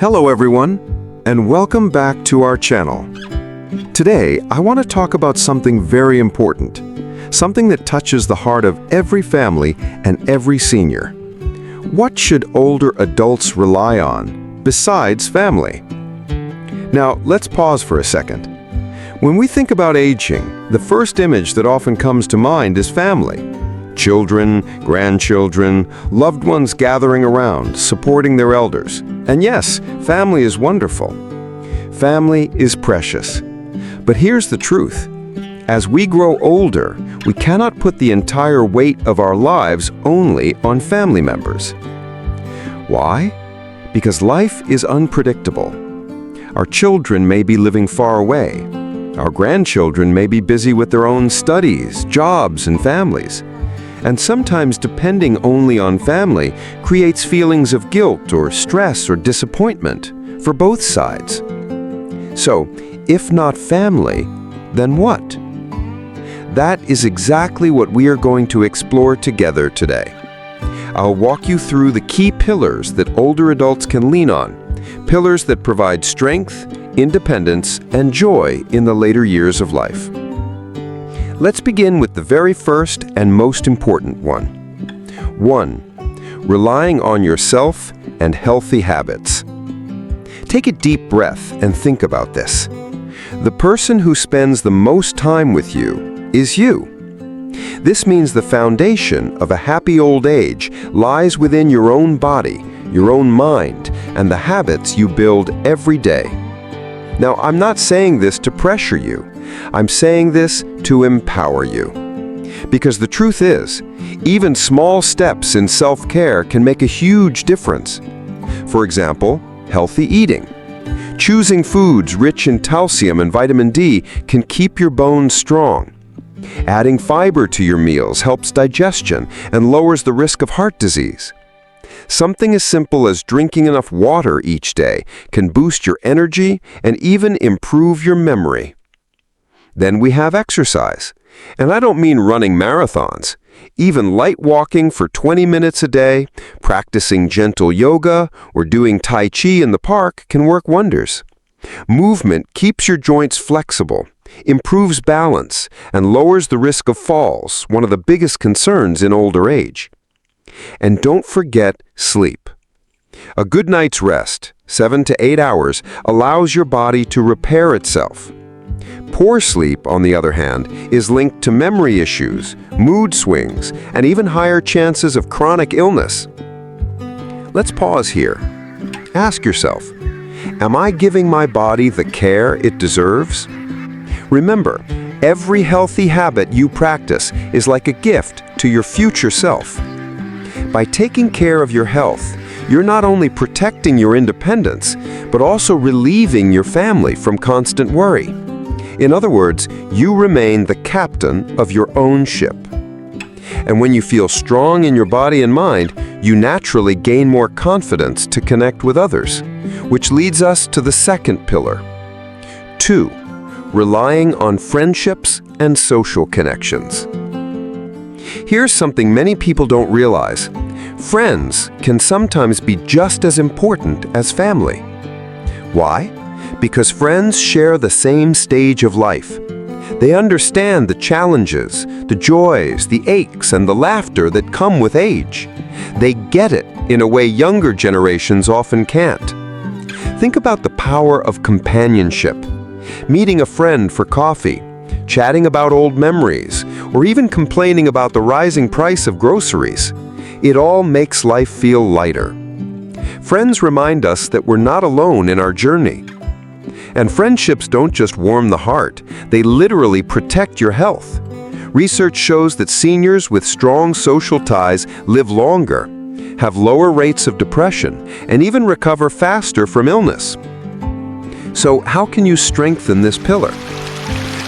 Hello everyone, and welcome back to our channel. Today, I want to talk about something very important, something that touches the heart of every family and every senior. What should older adults rely on besides family? Now, let's pause for a second. When we think about aging, the first image that often comes to mind is family. Children, grandchildren, loved ones gathering around, supporting their elders. And yes, family is wonderful. Family is precious. But here's the truth. As we grow older, we cannot put the entire weight of our lives only on family members. Why? Because life is unpredictable. Our children may be living far away. Our grandchildren may be busy with their own studies, jobs, and families. And sometimes depending only on family creates feelings of guilt or stress or disappointment for both sides. So, if not family, then what? That is exactly what we are going to explore together today. I'll walk you through the key pillars that older adults can lean on, pillars that provide strength, independence, and joy in the later years of life. Let's begin with the very first and most important one. 1. Relying on yourself and healthy habits. Take a deep breath and think about this. The person who spends the most time with you is you. This means the foundation of a happy old age lies within your own body, your own mind, and the habits you build every day. Now, I'm not saying this to pressure you. I'm saying this to empower you. Because the truth is, even small steps in self-care can make a huge difference. For example, healthy eating. Choosing foods rich in calcium and vitamin D can keep your bones strong. Adding fiber to your meals helps digestion and lowers the risk of heart disease. Something as simple as drinking enough water each day can boost your energy and even improve your memory. Then we have exercise. And I don't mean running marathons. Even light walking for 20 minutes a day, practicing gentle yoga, or doing Tai Chi in the park can work wonders. Movement keeps your joints flexible, improves balance, and lowers the risk of falls, one of the biggest concerns in older age. And don't forget sleep. A good night's rest, 7 to 8 hours, allows your body to repair itself. Poor sleep, on the other hand, is linked to memory issues, mood swings, and even higher chances of chronic illness. Let's pause here. Ask yourself, am I giving my body the care it deserves? Remember, every healthy habit you practice is like a gift to your future self. By taking care of your health, you're not only protecting your independence, but also relieving your family from constant worry. In other words, you remain the captain of your own ship. And when you feel strong in your body and mind, you naturally gain more confidence to connect with others, which leads us to the second pillar. 2. Relying on friendships and social connections. Here's something many people don't realize. Friends can sometimes be just as important as family. Why? Because friends share the same stage of life. They understand the challenges, the joys, the aches, and the laughter that come with age. They get it in a way younger generations often can't. Think about the power of companionship. Meeting a friend for coffee, chatting about old memories, or even complaining about the rising price of groceries. It all makes life feel lighter. Friends remind us that we're not alone in our journey. And friendships don't just warm the heart, they literally protect your health. Research shows that seniors with strong social ties live longer, have lower rates of depression, and even recover faster from illness. So how can you strengthen this pillar?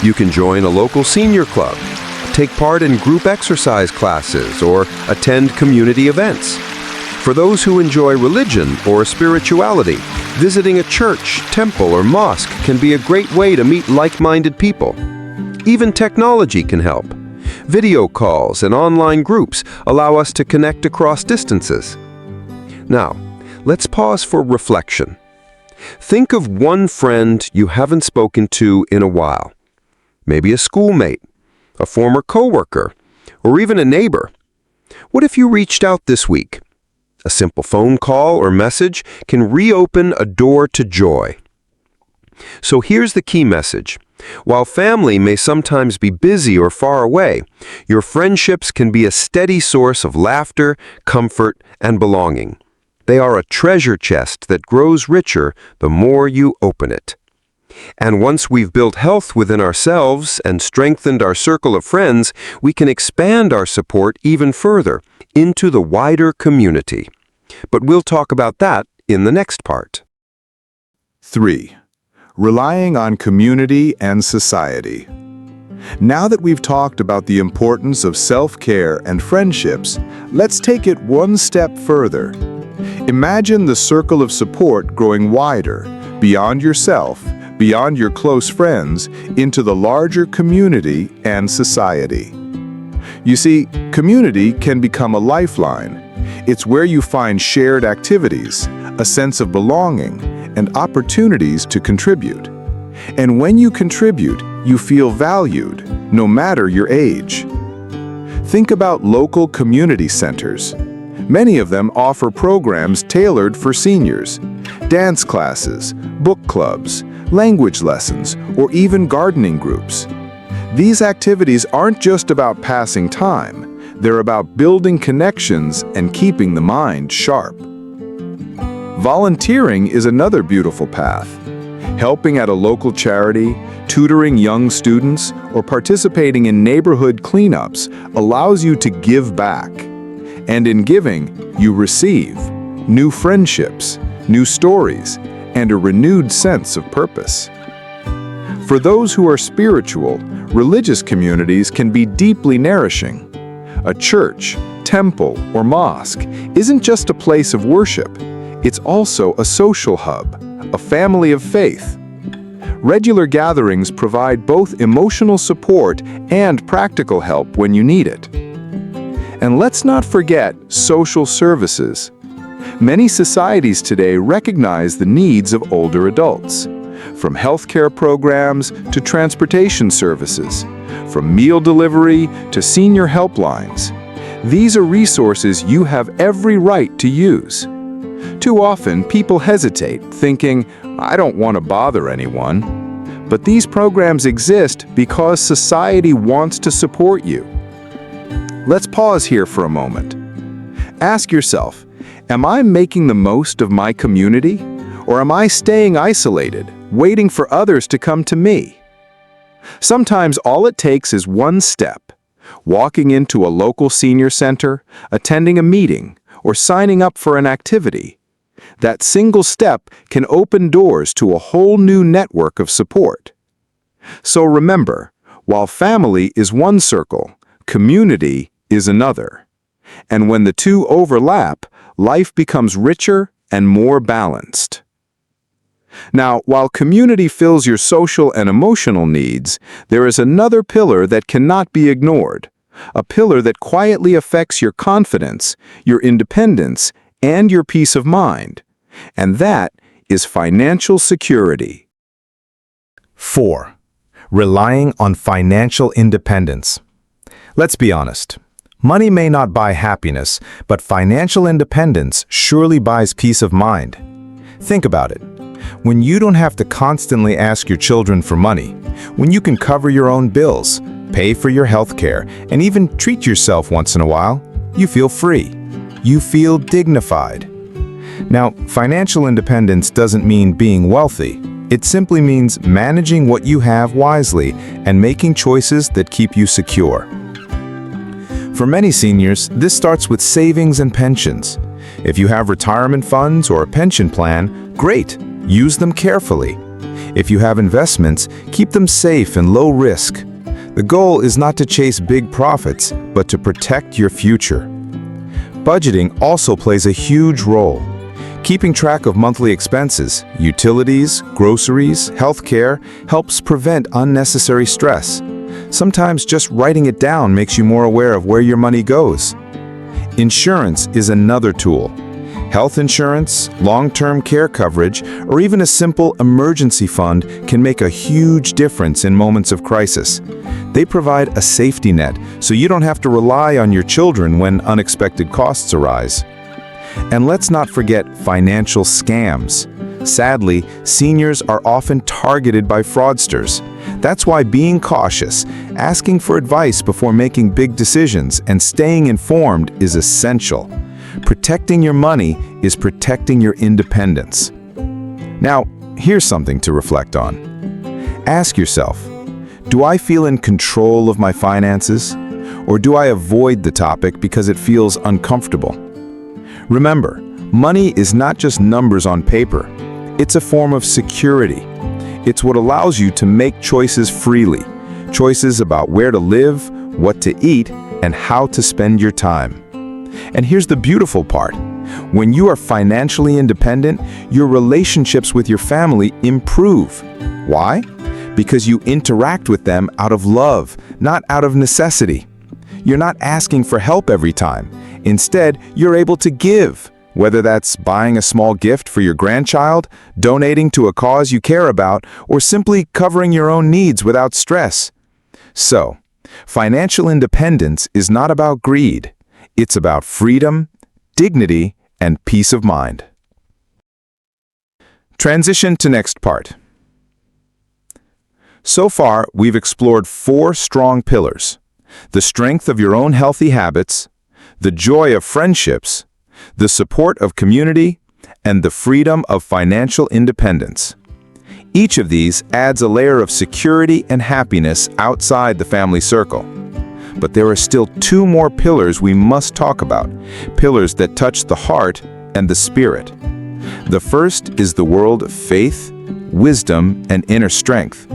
You can join a local senior club, take part in group exercise classes, or attend community events. For those who enjoy religion or spirituality, visiting a church, temple, or mosque can be a great way to meet like-minded people. Even technology can help. Video calls and online groups allow us to connect across distances. Now, let's pause for reflection. Think of one friend you haven't spoken to in a while. Maybe a schoolmate, a former coworker, or even a neighbor. What if you reached out this week? A simple phone call or message can reopen a door to joy. So here's the key message. While family may sometimes be busy or far away, your friendships can be a steady source of laughter, comfort, and belonging. They are a treasure chest that grows richer the more you open it. And once we've built health within ourselves and strengthened our circle of friends, we can expand our support even further into the wider community. But we'll talk about that in the next part. 3. Relying on community and society. Now that we've talked about the importance of self-care and friendships, let's take it one step further. Imagine the circle of support growing wider, beyond yourself, beyond your close friends, into the larger community and society. You see, community can become a lifeline. It's where you find shared activities, a sense of belonging, and opportunities to contribute. And when you contribute, you feel valued, no matter your age. Think about local community centers. Many of them offer programs tailored for seniors, dance classes, book clubs, language lessons, or even gardening groups. These activities aren't just about passing time, they're about building connections and keeping the mind sharp. Volunteering is another beautiful path. Helping at a local charity, tutoring young students, or participating in neighborhood cleanups allows you to give back. And in giving, you receive new friendships, new stories, and a renewed sense of purpose. For those who are spiritual, religious communities can be deeply nourishing. A church, temple, or mosque isn't just a place of worship. It's also a social hub, a family of faith. Regular gatherings provide both emotional support and practical help when you need it. And let's not forget social services. Many societies today recognize the needs of older adults, from healthcare programs to transportation services, from meal delivery to senior helplines. These are resources you have every right to use. Too often, people hesitate, thinking, "I don't want to bother anyone." But these programs exist because society wants to support you. Let's pause here for a moment. Ask yourself, am I making the most of my community? Or am I staying isolated, waiting for others to come to me? Sometimes all it takes is one step, walking into a local senior center, attending a meeting, or signing up for an activity. That single step can open doors to a whole new network of support. So remember, while family is one circle, community is another. And when the two overlap, life becomes richer and more balanced. Now, while community fills your social and emotional needs, there is another pillar that cannot be ignored, a pillar that quietly affects your confidence, your independence, and your peace of mind. And that is financial security. 4. Relying on financial independence. Let's be honest. Money may not buy happiness, but financial independence surely buys peace of mind. Think about it. When you don't have to constantly ask your children for money, when you can cover your own bills, pay for your health care, and even treat yourself once in a while, you feel free. You feel dignified. Now, financial independence doesn't mean being wealthy. It simply means managing what you have wisely and making choices that keep you secure. For many seniors, this starts with savings and pensions. If you have retirement funds or a pension plan, great, use them carefully. If you have investments, keep them safe and low risk. The goal is not to chase big profits, but to protect your future. Budgeting also plays a huge role. Keeping track of monthly expenses, utilities, groceries, healthcare helps prevent unnecessary stress. Sometimes just writing it down makes you more aware of where your money goes. Insurance is another tool. Health insurance, long-term care coverage, or even a simple emergency fund can make a huge difference in moments of crisis. They provide a safety net so you don't have to rely on your children when unexpected costs arise. And let's not forget financial scams. Sadly, seniors are often targeted by fraudsters. That's why being cautious, asking for advice before making big decisions, and staying informed is essential. Protecting your money is protecting your independence. Now, here's something to reflect on. Ask yourself, do I feel in control of my finances? Or do I avoid the topic because it feels uncomfortable? Remember, money is not just numbers on paper. It's a form of security. It's what allows you to make choices freely. Choices about where to live, what to eat, and how to spend your time. And here's the beautiful part. When you are financially independent, your relationships with your family improve. Why? Because you interact with them out of love, not out of necessity. You're not asking for help every time. Instead, you're able to give. Whether that's buying a small gift for your grandchild, donating to a cause you care about, or simply covering your own needs without stress. So, financial independence is not about greed. It's about freedom, dignity, and peace of mind. Transition to next part. So far, we've explored 4 strong pillars: the strength of your own healthy habits, the joy of friendships, the support of community, and the freedom of financial independence. Each of these adds a layer of security and happiness outside the family circle. But there are still 2 more pillars we must talk about, pillars that touch the heart and the spirit. The first is the world of faith, wisdom, and inner strength.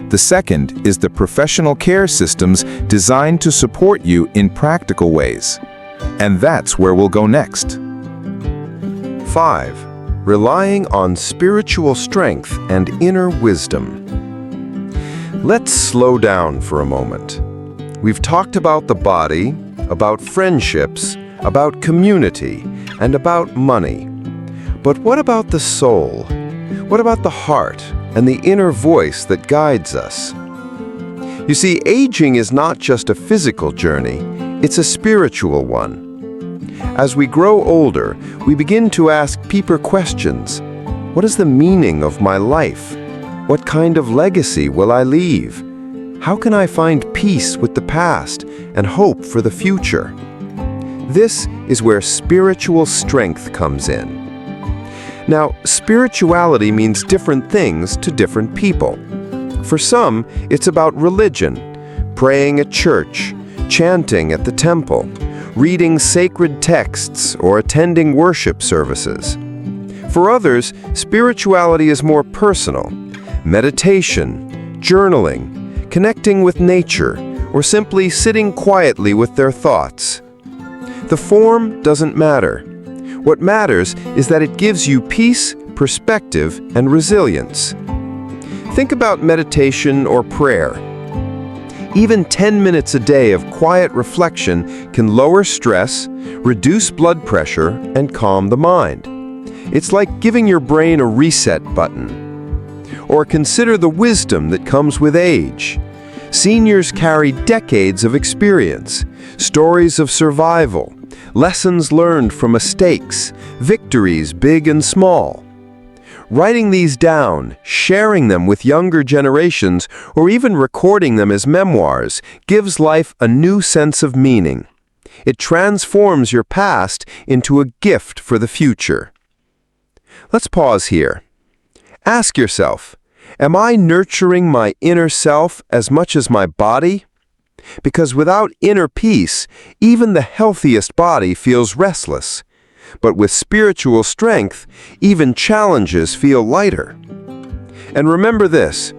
The second is the professional care systems designed to support you in practical ways. And that's where we'll go next. 5. Relying on spiritual strength and inner wisdom. Let's slow down for a moment. We've talked about the body, about friendships, about community, and about money. But what about the soul? What about the heart and the inner voice that guides us? You see, aging is not just a physical journey, it's a spiritual one. As we grow older, we begin to ask deeper questions. What is the meaning of my life? What kind of legacy will I leave? How can I find peace with the past and hope for the future? This is where spiritual strength comes in. Now, spirituality means different things to different people. For some, it's about religion, praying at church, chanting at the temple, reading sacred texts, or attending worship services. For others, spirituality is more personal: meditation, journaling, connecting with nature, or simply sitting quietly with their thoughts. The form doesn't matter. What matters is that it gives you peace, perspective, and resilience. Think about meditation or prayer. Even 10 minutes a day of quiet reflection can lower stress, reduce blood pressure, and calm the mind. It's like giving your brain a reset button. Or consider the wisdom that comes with age. Seniors carry decades of experience, stories of survival, lessons learned from mistakes, victories big and small. Writing these down, sharing them with younger generations, or even recording them as memoirs gives life a new sense of meaning. It transforms your past into a gift for the future. Let's pause here. Ask yourself, am I nurturing my inner self as much as my body? Because without inner peace, even the healthiest body feels restless. But with spiritual strength, even challenges feel lighter. And remember this,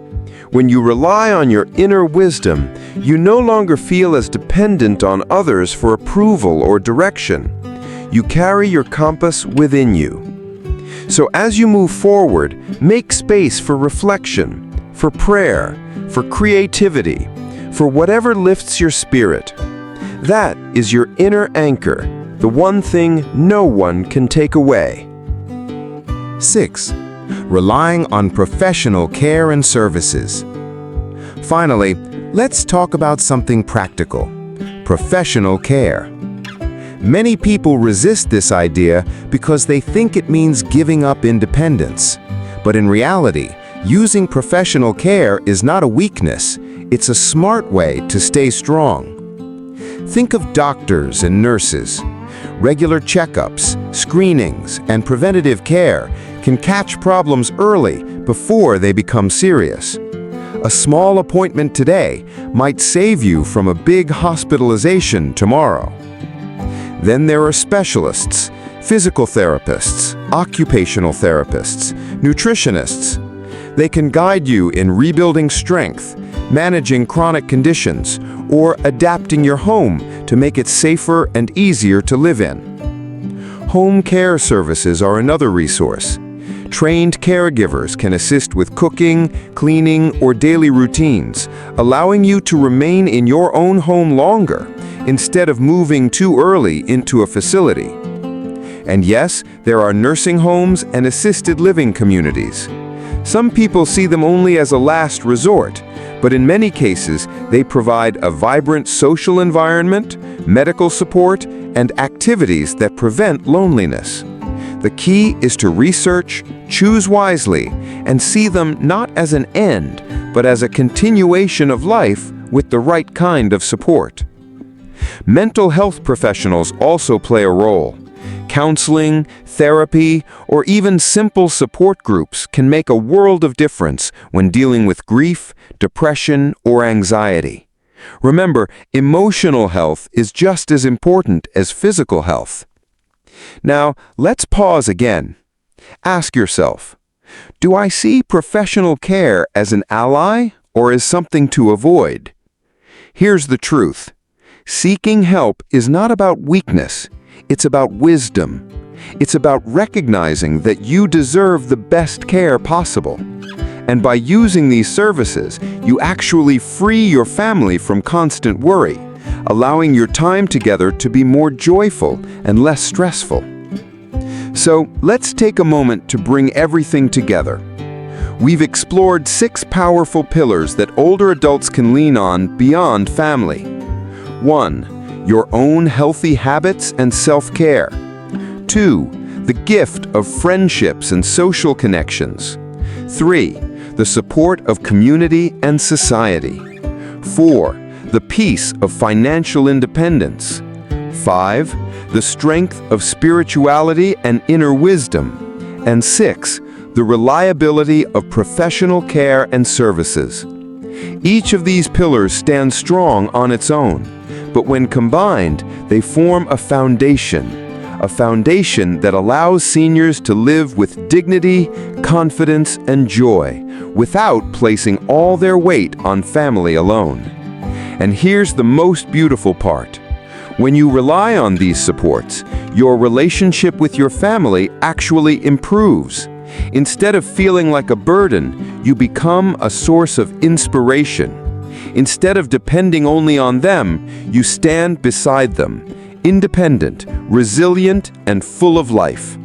when you rely on your inner wisdom, you no longer feel as dependent on others for approval or direction. You carry your compass within you. So as you move forward, make space for reflection, for prayer, for creativity, for whatever lifts your spirit. That is your inner anchor, The one thing no one can take away. 6. Relying on professional care and services. Finally, let's talk about something practical: professional care. Many people resist this idea because they think it means giving up independence. But in reality, using professional care is not a weakness. It's a smart way to stay strong. Think of doctors and nurses. Regular checkups, screenings, and preventative care can catch problems early before they become serious. A small appointment today might save you from a big hospitalization tomorrow. Then there are specialists, physical therapists, occupational therapists, nutritionists. They can guide you in rebuilding strength, managing chronic conditions, or adapting your home to make it safer and easier to live in. Home care services are another resource. Trained caregivers can assist with cooking, cleaning, or daily routines, allowing you to remain in your own home longer instead of moving too early into a facility. And yes, there are nursing homes and assisted living communities. Some people see them only as a last resort, but in many cases, they provide a vibrant social environment, medical support, and activities that prevent loneliness. The key is to research, choose wisely, and see them not as an end, but as a continuation of life with the right kind of support. Mental health professionals also play a role. Counseling, therapy, or even simple support groups can make a world of difference when dealing with grief, depression, or anxiety. Remember, emotional health is just as important as physical health. Now, let's pause again. Ask yourself, do I see professional care as an ally or as something to avoid? Here's the truth. Seeking help is not about weakness. It's about wisdom. It's about recognizing that you deserve the best care possible. And by using these services, you actually free your family from constant worry, allowing your time together to be more joyful and less stressful. So, let's take a moment to bring everything together. We've explored 6 powerful pillars that older adults can lean on beyond family. 1. Your own healthy habits and self-care. 2. The gift of friendships and social connections. 3. The support of community and society. 4. The peace of financial independence. 5. The strength of spirituality and inner wisdom. And 6. The reliability of professional care and services. Each of these pillars stands strong on its own, but when combined, they form a foundation that allows seniors to live with dignity, confidence, and joy, without placing all their weight on family alone. And here's the most beautiful part. When you rely on these supports, your relationship with your family actually improves. Instead of feeling like a burden, you become a source of inspiration. Instead of depending only on them, you stand beside them, independent, resilient, and full of life.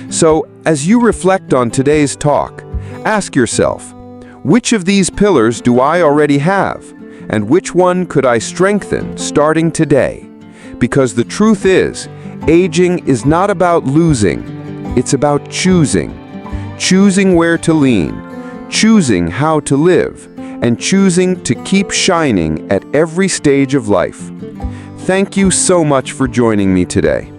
So, as you reflect on today's talk, ask yourself, which of these pillars do I already have? And which one could I strengthen starting today? Because the truth is, aging is not about losing, it's about choosing. Choosing where to lean, choosing how to live, and choosing to keep shining at every stage of life. Thank you so much for joining me today.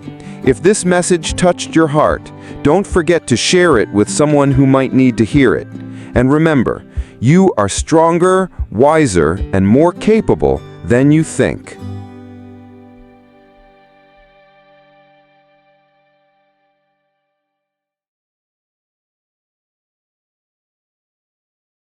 If this message touched your heart, don't forget to share it with someone who might need to hear it. And remember, you are stronger, wiser, and more capable than you think.